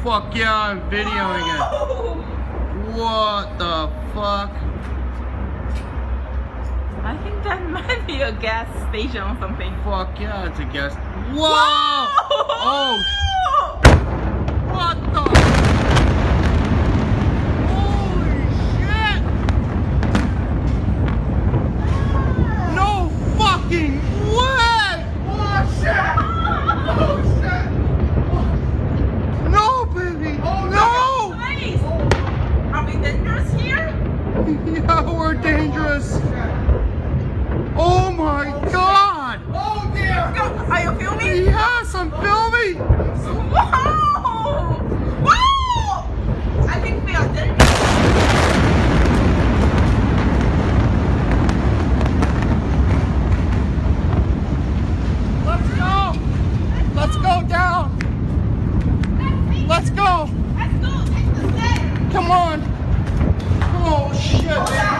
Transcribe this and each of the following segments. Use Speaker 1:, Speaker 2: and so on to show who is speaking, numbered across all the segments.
Speaker 1: fuck yeah, I'm videoing it. What the fuck?
Speaker 2: I think that might be a gas station or something.
Speaker 1: Fuck yeah, it's a gas. Whoa! Oh, what the? Holy shit! No fucking way! Oh shit! Oh shit! No, baby! Oh no!
Speaker 2: Nice! Are we dangerous here?
Speaker 1: Yeah, we're dangerous. Oh my god!
Speaker 3: Oh dear!
Speaker 2: Are you filming?
Speaker 1: Yes, I'm filming!
Speaker 2: Wow! Wow! I think we are dangerous.
Speaker 1: Let's go! Let's go down! Let's go!
Speaker 2: Let's go! Take the stairs!
Speaker 1: Come on! Oh shit, man!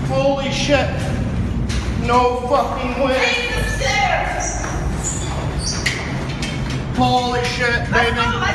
Speaker 1: Holy shit! No fucking way!
Speaker 2: Take the stairs!
Speaker 1: Holy shit, baby!
Speaker 2: Let's go!